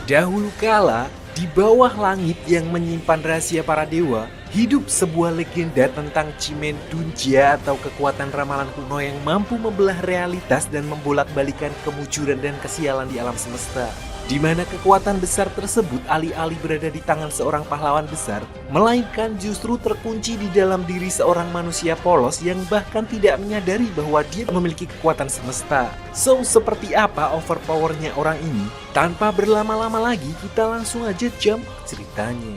Dahulu kala, di bawah langit yang menyimpan rahasia para dewa, hidup sebuah legenda tentang Cimen Dunjia atau kekuatan ramalan kuno yang mampu membelah realitas dan membolak-balikan kemujuran dan kesialan di alam semesta. Di mana kekuatan besar tersebut alih-alih berada di tangan seorang pahlawan besar, melainkan justru terkunci di dalam diri seorang manusia polos yang bahkan tidak menyadari bahwa dia memiliki kekuatan semesta. So, seperti apa overpowernya orang ini? Tanpa berlama-lama lagi, kita langsung aja jump ke ceritanya.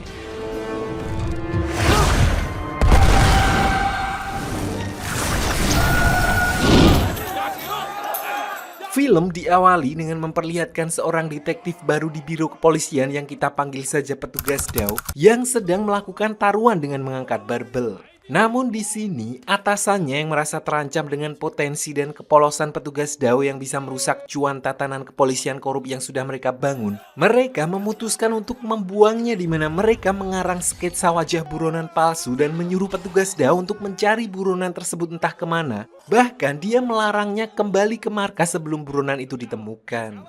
Film diawali dengan memperlihatkan seorang detektif baru di biro kepolisian yang kita panggil saja petugas Dao yang sedang melakukan taruhan dengan mengangkat barbel. Namun di sini atasannya yang merasa terancam dengan potensi dan kepolosan petugas Dao yang bisa merusak cuan tatanan kepolisian korup yang sudah mereka bangun. Mereka memutuskan untuk membuangnya di mana mereka mengarang sketsa wajah buronan palsu dan menyuruh petugas Dao untuk mencari buronan tersebut entah kemana. Bahkan dia melarangnya kembali ke markas sebelum buronan itu ditemukan.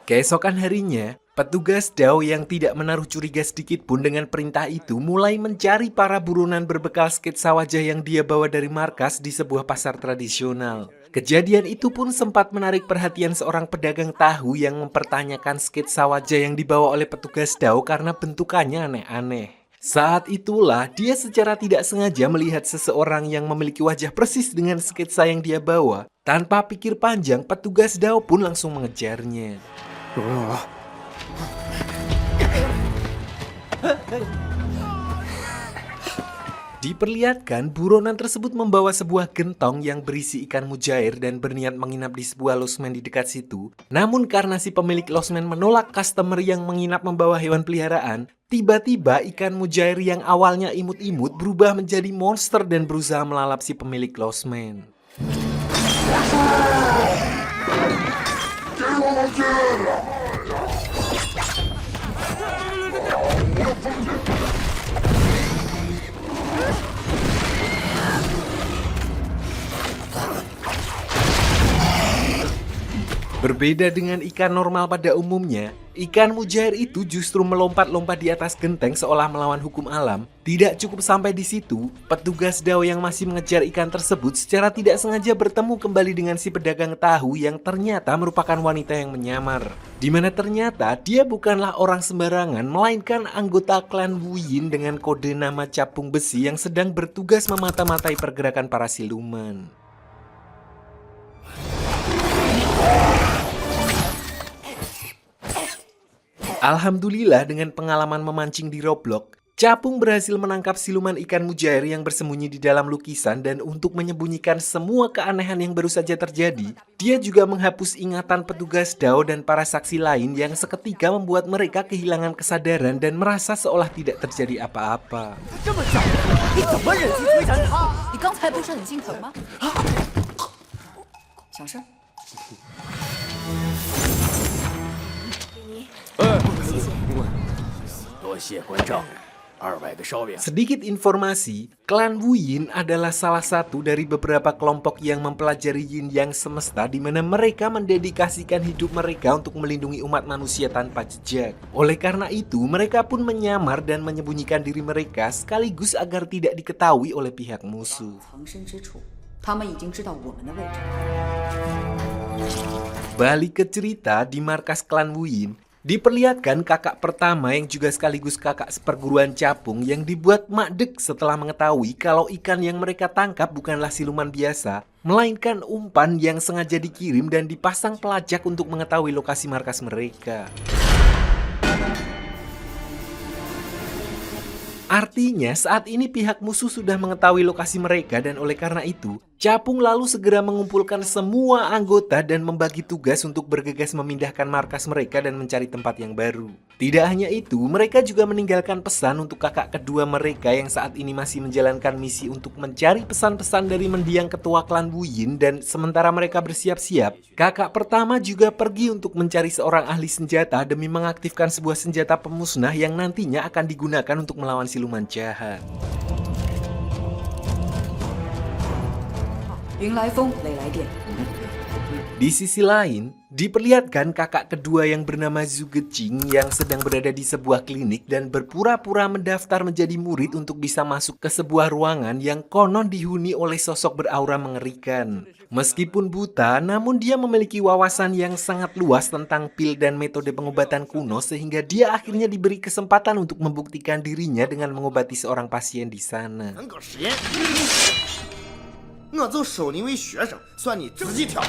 Keesokan harinya, petugas Dao yang tidak menaruh curiga sedikit pun dengan perintah itu mulai mencari para buronan berbekal sketsa wajah yang dia bawa dari markas di sebuah pasar tradisional. Kejadian itu pun sempat menarik perhatian seorang pedagang tahu yang mempertanyakan sketsa wajah yang dibawa oleh petugas Dao karena bentukannya aneh-aneh. Saat itulah dia secara tidak sengaja melihat seseorang yang memiliki wajah persis dengan sketsa yang dia bawa. Tanpa pikir panjang, petugas Dao pun langsung mengejarnya. Diperlihatkan buronan tersebut membawa sebuah gentong yang berisi ikan mujair dan berniat menginap di sebuah losmen di dekat situ. Namun karena si pemilik losmen menolak customer yang menginap membawa hewan peliharaan, tiba-tiba ikan mujair yang awalnya imut-imut berubah menjadi monster dan berusaha melalap si pemilik losmen. Berbeda dengan ikan normal pada umumnya, ikan mujair itu justru melompat-lompat di atas genteng seolah melawan hukum alam. Tidak cukup sampai di situ, petugas Dao yang masih mengejar ikan tersebut secara tidak sengaja bertemu kembali dengan si pedagang tahu yang ternyata merupakan wanita yang menyamar. Dimana ternyata dia bukanlah orang sembarangan, melainkan anggota klan Wuyin dengan kode nama Capung Besi yang sedang bertugas memata-matai pergerakan para siluman. Alhamdulillah dengan pengalaman memancing di Roblox, Capung berhasil menangkap siluman ikan mujair yang bersembunyi di dalam lukisan dan untuk menyembunyikan semua keanehan yang baru saja terjadi, dia juga menghapus ingatan petugas Dao dan para saksi lain yang seketika membuat mereka kehilangan kesadaran dan merasa seolah tidak terjadi apa-apa. Sedikit informasi, klan Wuyin adalah salah satu dari beberapa kelompok yang mempelajari yin yang semesta di mana mereka mendedikasikan hidup mereka untuk melindungi umat manusia tanpa jejak. Oleh karena itu, mereka pun menyamar dan menyembunyikan diri mereka sekaligus agar tidak diketahui oleh pihak musuh. Balik ke cerita di markas klan Wuyin, diperlihatkan kakak pertama yang juga sekaligus kakak seperguruan Capung yang dibuat makdek setelah mengetahui kalau ikan yang mereka tangkap bukanlah siluman biasa, melainkan umpan yang sengaja dikirim dan dipasang pelacak untuk mengetahui lokasi markas mereka. Artinya saat ini pihak musuh sudah mengetahui lokasi mereka dan oleh karena itu, Capung lalu segera mengumpulkan semua anggota dan membagi tugas untuk bergegas memindahkan markas mereka dan mencari tempat yang baru. Tidak hanya itu, mereka juga meninggalkan pesan untuk kakak kedua mereka yang saat ini masih menjalankan misi untuk mencari pesan-pesan dari mendiang ketua klan Wuyin dan sementara mereka bersiap-siap, kakak pertama juga pergi untuk mencari seorang ahli senjata demi mengaktifkan sebuah senjata pemusnah yang nantinya akan digunakan untuk melawan siluman jahat. 迎来风，雷来电。 Di sisi lain, diperlihatkan kakak kedua yang bernama Zhu Gejing yang sedang berada di sebuah klinik dan berpura-pura mendaftar menjadi murid untuk bisa masuk ke sebuah ruangan yang konon dihuni oleh sosok beraura mengerikan. Meskipun buta, namun dia memiliki wawasan yang sangat luas tentang pil dan metode pengobatan kuno sehingga dia akhirnya diberi kesempatan untuk membuktikan dirinya dengan mengobati seorang pasien di sana. 我就收你为学生，算你自己挑。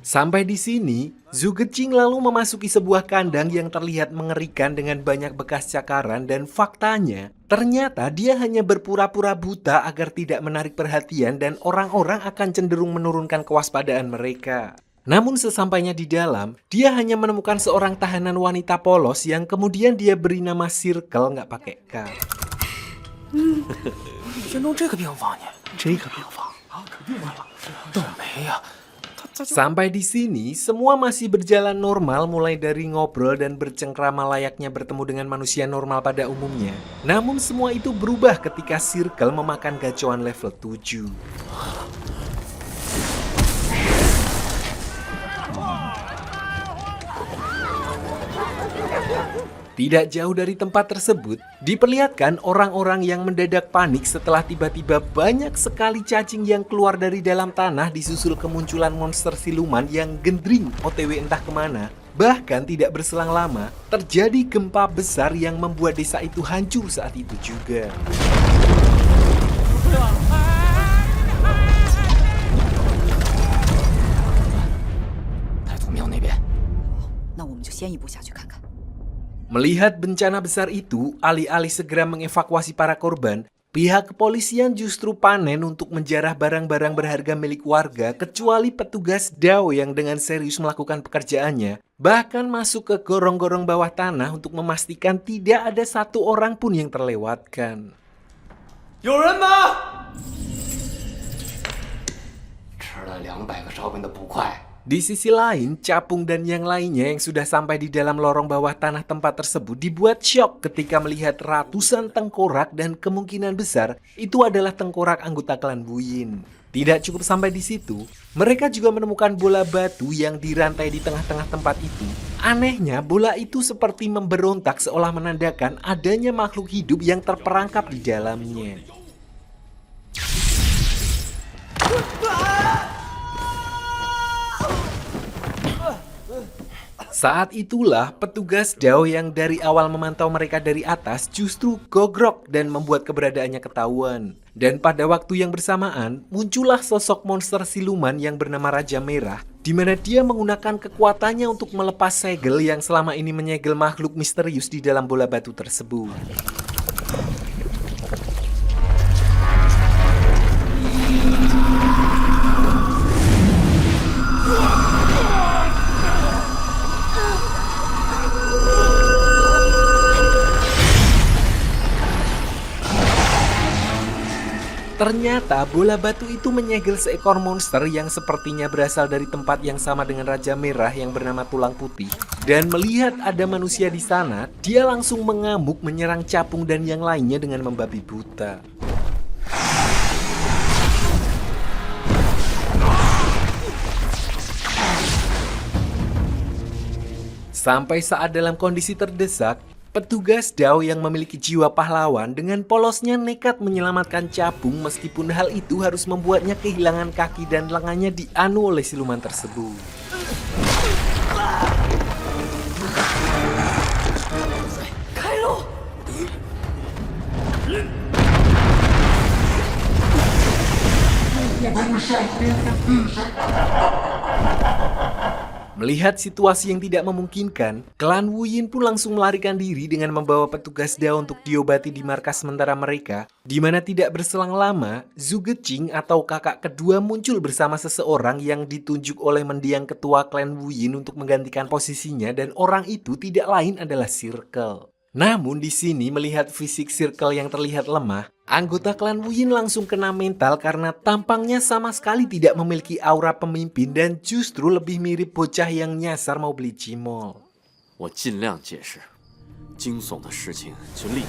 Sampai di sini, Zhu Gejing lalu memasuki sebuah kandang yang terlihat mengerikan dengan banyak bekas cakaran dan faktanya, ternyata dia hanya berpura-pura buta agar tidak menarik perhatian dan orang-orang akan cenderung menurunkan kewaspadaan mereka. Namun sesampainya di dalam, dia hanya menemukan seorang tahanan wanita polos yang kemudian dia beri nama Circle nggak pakai K. 先弄这个病房呢？这个病房啊，可病完了，倒霉呀！ Sampai di sini, semua masih berjalan normal mulai dari ngobrol dan bercengkrama layaknya bertemu dengan manusia normal pada umumnya. Namun semua itu berubah ketika Circle memakan gacoan level 7. Tidak jauh dari tempat tersebut, diperlihatkan orang-orang yang mendadak panik setelah tiba-tiba banyak sekali cacing yang keluar dari dalam tanah disusul kemunculan monster siluman yang gendring OTW entah kemana. Bahkan tidak berselang lama, terjadi gempa besar yang membuat desa itu hancur saat itu juga. 太祖庙那边， 那我们就先一步下去看看。 Melihat bencana besar itu, alih-alih segera mengevakuasi para korban, pihak kepolisian justru panen untuk menjarah barang-barang berharga milik warga kecuali petugas Dao yang dengan serius melakukan pekerjaannya, bahkan masuk ke gorong-gorong bawah tanah untuk memastikan tidak ada satu orang pun yang terlewatkan. 有人吗？ 吃了200个烧饼的捕快。 Di sisi lain, Capung dan yang lainnya yang sudah sampai di dalam lorong bawah tanah tempat tersebut dibuat syok ketika melihat ratusan tengkorak dan kemungkinan besar itu adalah tengkorak anggota klan Wuyin. Tidak cukup sampai di situ, mereka juga menemukan bola batu yang dirantai di tengah-tengah tempat itu. Anehnya, bola itu seperti memberontak seolah menandakan adanya makhluk hidup yang terperangkap di dalamnya. Saat itulah petugas Dao yang dari awal memantau mereka dari atas justru gogrok dan membuat keberadaannya ketahuan. Dan pada waktu yang bersamaan muncullah sosok monster siluman yang bernama Raja Merah, di mana dia menggunakan kekuatannya untuk melepas segel yang selama ini menyegel makhluk misterius di dalam bola batu tersebut. Ternyata bola batu itu menyegel seekor monster yang sepertinya berasal dari tempat yang sama dengan Raja Merah yang bernama Tulang Putih. Dan melihat ada manusia di sana, dia langsung mengamuk menyerang Capung dan yang lainnya dengan membabi buta. Sampai saat dalam kondisi terdesak, petugas Dao yang memiliki jiwa pahlawan dengan polosnya nekat menyelamatkan Capung meskipun hal itu harus membuatnya kehilangan kaki dan lengannya dianu oleh siluman tersebut. Melihat situasi yang tidak memungkinkan, klan Wu Yin pun langsung melarikan diri dengan membawa petugas Dao untuk diobati di markas sementara mereka, di mana tidak berselang lama, Zhuge Jing atau kakak kedua muncul bersama seseorang yang ditunjuk oleh mendiang ketua klan Wu Yin untuk menggantikan posisinya, dan orang itu tidak lain adalah Circle. Namun di sini melihat fisik Circle yang terlihat lemah, anggota klan Wu Yin langsung kena mental karena tampangnya sama sekali tidak memiliki aura pemimpin dan justru lebih mirip bocah yang nyasar mau beli cimol. 我尽量解释，惊悚的事情就立刻。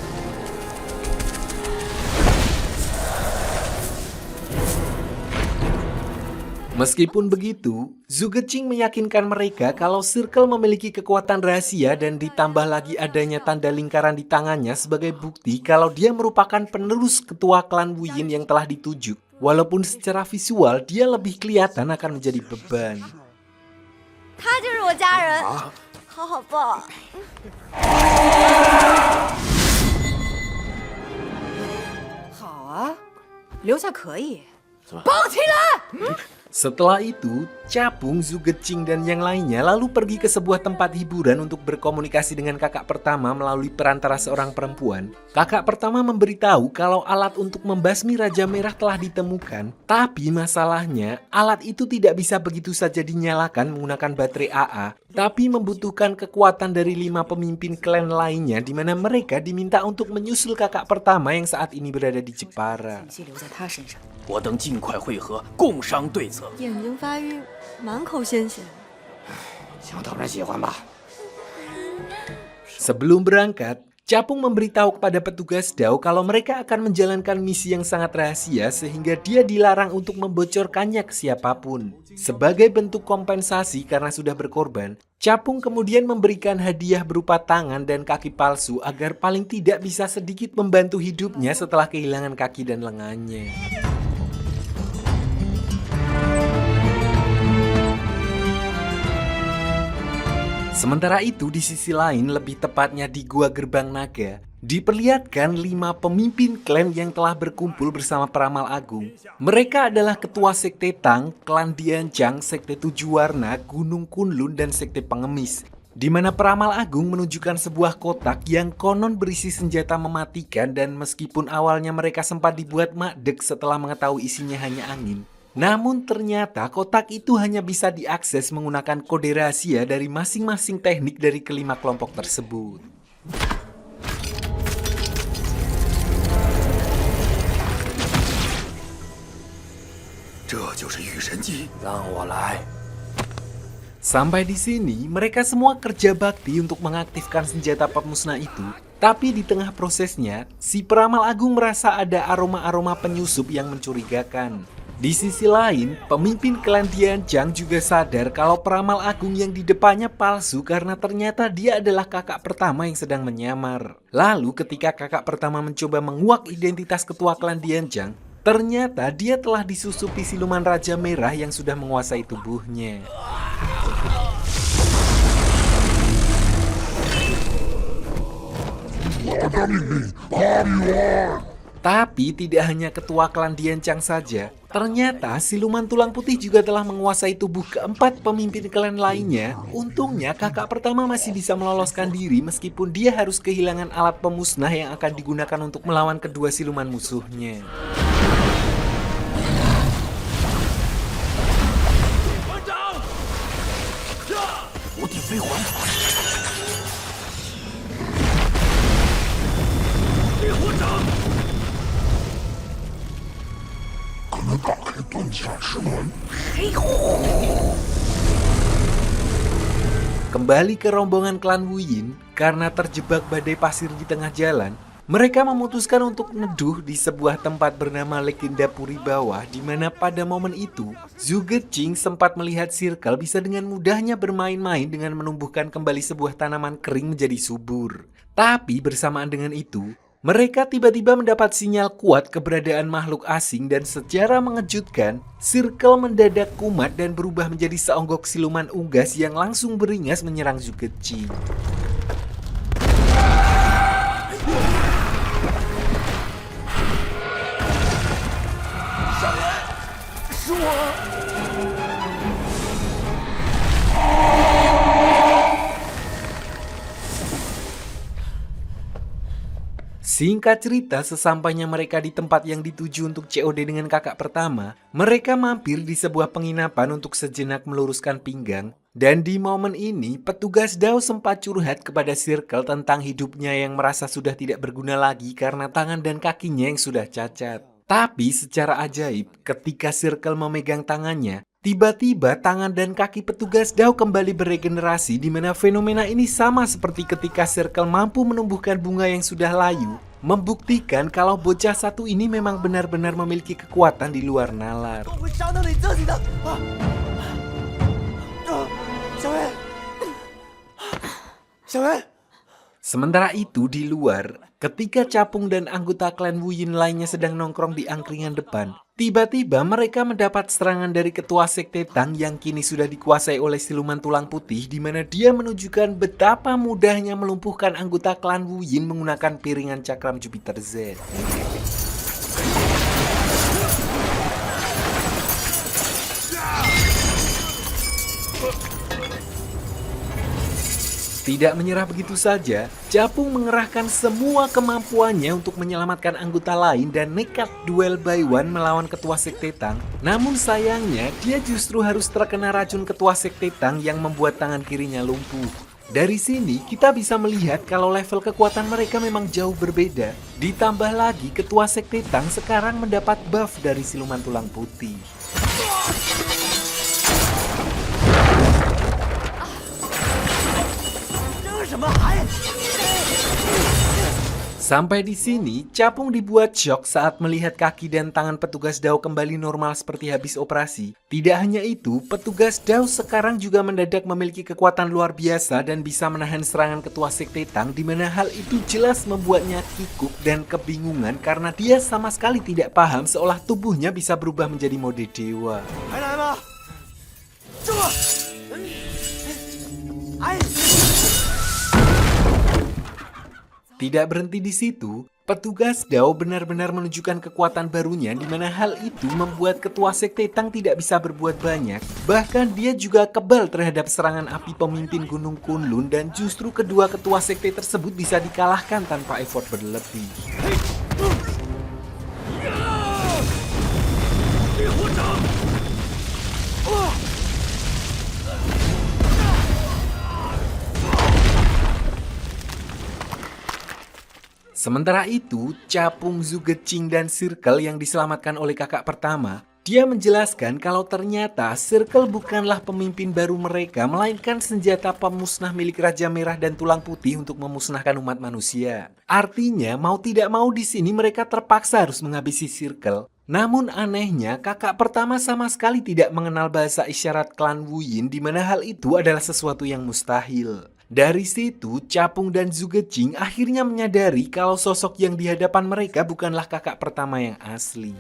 Meskipun begitu, Zhuge Jing meyakinkan mereka kalau Circle memiliki kekuatan rahasia dan ditambah lagi adanya tanda lingkaran di tangannya sebagai bukti kalau dia merupakan penerus ketua klan Wu Yin yang telah ditunjuk. Walaupun secara visual dia lebih kelihatan akan menjadi beban. 他就是我家人，好好抱。 好啊，留下可以。 Setelah itu, Capung, Zhuge Jing, dan yang lainnya lalu pergi ke sebuah tempat hiburan untuk berkomunikasi dengan kakak pertama melalui perantara seorang perempuan. Kakak pertama memberitahu kalau alat untuk membasmi Raja Merah telah ditemukan, tapi masalahnya alat itu tidak bisa begitu saja dinyalakan menggunakan baterai AA, tapi membutuhkan kekuatan dari 5 pemimpin klan lainnya di mana mereka diminta untuk menyusul kakak pertama yang saat ini berada di Jepara. 信息留在他身上。 我等尽快会合，共商对策。 眼睛发育，满口鲜血。 想讨人喜欢吧？ Sebelum berangkat, Capung memberitahu kepada petugas Dao kalau mereka akan menjalankan misi yang sangat rahasia sehingga dia dilarang untuk membocorkannya ke siapapun. Sebagai bentuk kompensasi karena sudah berkorban, Capung kemudian memberikan hadiah berupa tangan dan kaki palsu agar paling tidak bisa sedikit membantu hidupnya setelah kehilangan kaki dan lengannya. Sementara itu di sisi lain, lebih tepatnya di Gua Gerbang Naga, diperlihatkan 5 pemimpin klan yang telah berkumpul bersama Peramal Agung. Mereka adalah Ketua Sekte Tang, Klan Dianjang, Sekte Tujuh Warna, Gunung Kunlun, dan Sekte Pengemis. Di mana Peramal Agung menunjukkan sebuah kotak yang konon berisi senjata mematikan, dan meskipun awalnya mereka sempat dibuat makdek setelah mengetahui isinya hanya angin, namun ternyata kotak itu hanya bisa diakses menggunakan kode rahasia dari masing-masing teknik dari kelima kelompok tersebut. Sampai di sini, mereka semua kerja bakti untuk mengaktifkan senjata pemusnah itu. Tapi di tengah prosesnya, si Peramal Agung merasa ada aroma-aroma penyusup yang mencurigakan. Di sisi lain, pemimpin klan Dianjang juga sadar kalau Peramal Agung yang di depannya palsu karena ternyata dia adalah kakak pertama yang sedang menyamar. Lalu ketika kakak pertama mencoba menguak identitas ketua klan Dianjang, ternyata dia telah disusupi siluman Raja Merah yang sudah menguasai tubuhnya. Tapi tidak hanya ketua klan Dianjang saja, ternyata siluman tulang putih juga telah menguasai tubuh keempat pemimpin klan lainnya. Untungnya kakak pertama masih bisa meloloskan diri meskipun dia harus kehilangan alat pemusnah yang akan digunakan untuk melawan kedua siluman musuhnya. Kembali ke rombongan klan Wu Yin, karena terjebak badai pasir di tengah jalan, mereka memutuskan untuk neduh di sebuah tempat bernama Legenda Puri Bawah, di mana pada momen itu, Zhuge Jing sempat melihat Circle bisa dengan mudahnya bermain-main dengan menumbuhkan kembali sebuah tanaman kering menjadi subur. Tapi bersamaan dengan itu, mereka tiba-tiba mendapat sinyal kuat keberadaan makhluk asing dan secara mengejutkan, Circle mendadak kumat dan berubah menjadi seonggok siluman unggas yang langsung beringas menyerang Zhuge Jing. Singkat cerita, sesampainya mereka di tempat yang dituju untuk COD dengan kakak pertama, mereka mampir di sebuah penginapan untuk sejenak meluruskan pinggang. Dan di momen ini, petugas DAO sempat curhat kepada Circle tentang hidupnya yang merasa sudah tidak berguna lagi karena tangan dan kakinya yang sudah cacat. Tapi secara ajaib, ketika Circle memegang tangannya, tiba-tiba tangan dan kaki petugas DAO kembali beregenerasi, di mana fenomena ini sama seperti ketika Circle mampu menumbuhkan bunga yang sudah layu, membuktikan kalau bocah satu ini memang benar-benar memiliki kekuatan di luar nalar. Sementara itu di luar, ketika Capung dan anggota klan Wuyin lainnya sedang nongkrong di angkringan depan, tiba-tiba mereka mendapat serangan dari ketua sekte Tang yang kini sudah dikuasai oleh siluman tulang putih, di mana dia menunjukkan betapa mudahnya melumpuhkan anggota klan Wuyin menggunakan piringan cakram Jupiter Z. Tidak menyerah begitu saja, Capung mengerahkan semua kemampuannya untuk menyelamatkan anggota lain dan nekat duel by one melawan ketua sekte Tang. Namun sayangnya, dia justru harus terkena racun ketua sekte Tang yang membuat tangan kirinya lumpuh. Dari sini, kita bisa melihat kalau level kekuatan mereka memang jauh berbeda. Ditambah lagi, ketua sekte Tang sekarang mendapat buff dari siluman tulang putih. Sampai di sini, Capung dibuat shock saat melihat kaki dan tangan petugas DAO kembali normal seperti habis operasi. Tidak hanya itu, petugas DAO sekarang juga mendadak memiliki kekuatan luar biasa dan bisa menahan serangan ketua sekte Tang, di mana hal itu jelas membuatnya kikuk dan kebingungan karena dia sama sekali tidak paham seolah tubuhnya bisa berubah menjadi mode dewa. Tidak berhenti di situ, petugas DAO benar-benar menunjukkan kekuatan barunya, di mana hal itu membuat ketua sekte Tang tidak bisa berbuat banyak. Bahkan dia juga kebal terhadap serangan api pemimpin Gunung Kunlun, dan justru kedua ketua sekte tersebut bisa dikalahkan tanpa effort berlebih. Sementara itu, Capung, Zugecing, dan Circle yang diselamatkan oleh kakak pertama, dia menjelaskan kalau ternyata Circle bukanlah pemimpin baru mereka, melainkan senjata pemusnah milik Raja Merah dan Tulang Putih untuk memusnahkan umat manusia. Artinya, mau tidak mau di sini mereka terpaksa harus menghabisi Circle. Namun anehnya, kakak pertama sama sekali tidak mengenal bahasa isyarat klan Wuyin, di mana hal itu adalah sesuatu yang mustahil. Dari situ, Capung dan Zugecing akhirnya menyadari kalau sosok yang di hadapan mereka bukanlah kakak pertama yang asli.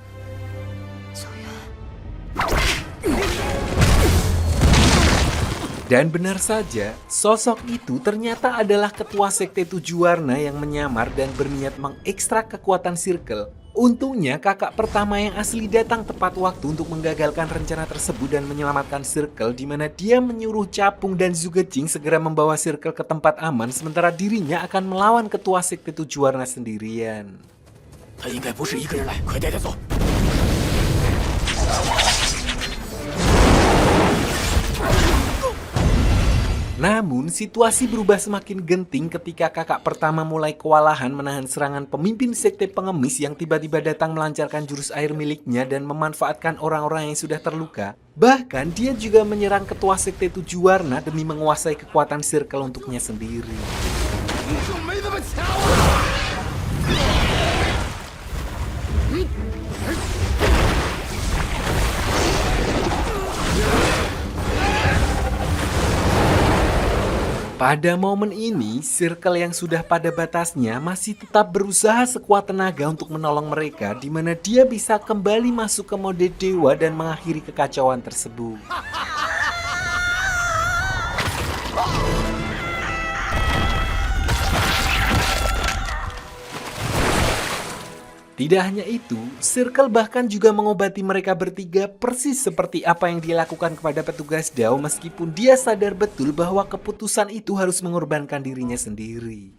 Dan benar saja, sosok itu ternyata adalah ketua sekte Tujuh Warna yang menyamar dan berniat mengekstrak kekuatan Circle. Untungnya kakak pertama yang asli datang tepat waktu untuk menggagalkan rencana tersebut dan menyelamatkan Circle, di mana dia menyuruh Capung dan Zugecing segera membawa Circle ke tempat aman, sementara dirinya akan melawan ketua sekte Tujuh Warna sendirian. Namun, situasi berubah semakin genting ketika kakak pertama mulai kewalahan menahan serangan pemimpin sekte pengemis yang tiba-tiba datang melancarkan jurus air miliknya dan memanfaatkan orang-orang yang sudah terluka. Bahkan, dia juga menyerang ketua sekte Tujuh Warna demi menguasai kekuatan Circle untuknya sendiri. Pada momen ini, Circle yang sudah pada batasnya masih tetap berusaha sekuat tenaga untuk menolong mereka, di mana dia bisa kembali masuk ke mode dewa dan mengakhiri kekacauan tersebut. Tidak hanya itu, Circle bahkan juga mengobati mereka bertiga persis seperti apa yang dia lakukan kepada petugas DAO, meskipun dia sadar betul bahwa keputusan itu harus mengorbankan dirinya sendiri.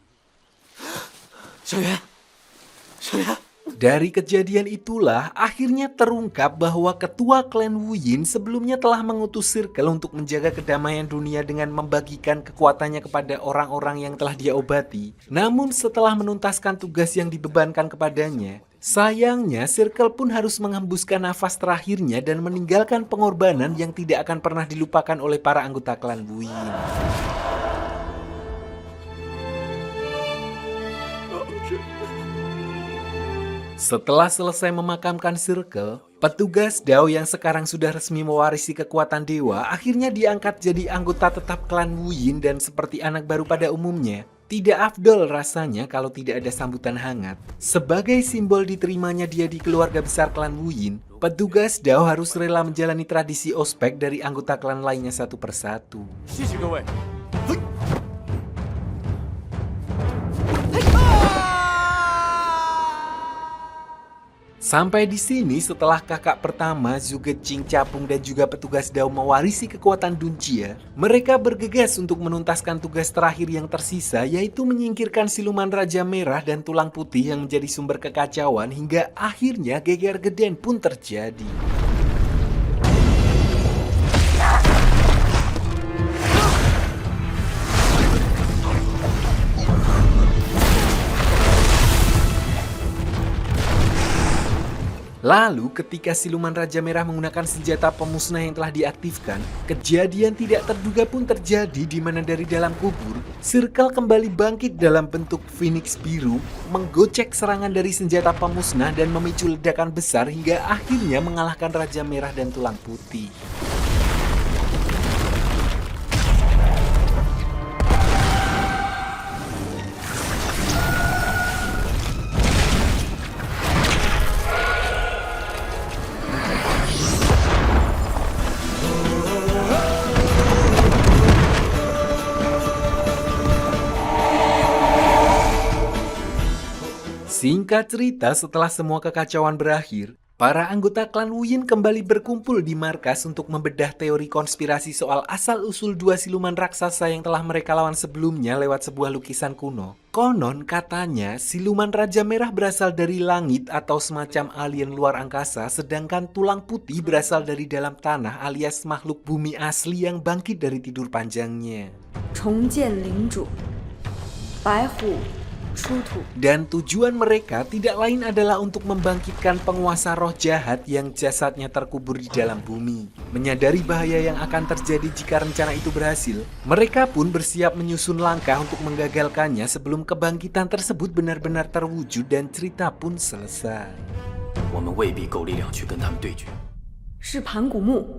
Dari kejadian itulah akhirnya terungkap bahwa ketua klan Wu Yin sebelumnya telah mengutus Circle untuk menjaga kedamaian dunia dengan membagikan kekuatannya kepada orang-orang yang telah dia obati. Namun setelah menuntaskan tugas yang dibebankan kepadanya, sayangnya Circle pun harus menghembuskan nafas terakhirnya dan meninggalkan pengorbanan yang tidak akan pernah dilupakan oleh para anggota klan Wu Yin. Setelah selesai memakamkan Circle, petugas Dao yang sekarang sudah resmi mewarisi kekuatan dewa akhirnya diangkat jadi anggota tetap klan Wu Yin dan seperti anak baru pada umumnya, tidak afdol rasanya kalau tidak ada sambutan hangat. Sebagai simbol diterimanya dia di keluarga besar klan Wu Yin, petugas Dao harus rela menjalani tradisi ospek dari anggota klan lainnya satu persatu. Sampai di sini setelah kakak pertama Zhuge Jing Capung dan juga petugas Dao mewarisi kekuatan Dunjia, mereka bergegas untuk menuntaskan tugas terakhir yang tersisa, yaitu menyingkirkan siluman Raja Merah dan Tulang Putih yang menjadi sumber kekacauan hingga akhirnya geger geden pun terjadi. Lalu ketika siluman Raja Merah menggunakan senjata pemusnah yang telah diaktifkan, kejadian tidak terduga pun terjadi di mana dari dalam kubur, Circle kembali bangkit dalam bentuk Phoenix biru, menggocek serangan dari senjata pemusnah dan memicu ledakan besar hingga akhirnya mengalahkan Raja Merah dan Tulang Putih. Singkat cerita, setelah semua kekacauan berakhir, para anggota klan Wu Yin kembali berkumpul di markas untuk membedah teori konspirasi soal asal-usul dua siluman raksasa yang telah mereka lawan sebelumnya lewat sebuah lukisan kuno. Konon katanya, siluman Raja Merah berasal dari langit atau semacam alien luar angkasa, sedangkan Tulang Putih berasal dari dalam tanah alias makhluk bumi asli yang bangkit dari tidur panjangnya. 重见领主，白虎出土。 Dan tujuan mereka tidak lain adalah untuk membangkitkan penguasa roh jahat yang jasadnya terkubur di dalam bumi. Menyadari bahaya yang akan terjadi jika rencana itu berhasil, mereka pun bersiap menyusun langkah untuk menggagalkannya sebelum kebangkitan tersebut benar-benar terwujud dan cerita pun selesai. 我们未必够力量去跟他们对决。是盘古墓。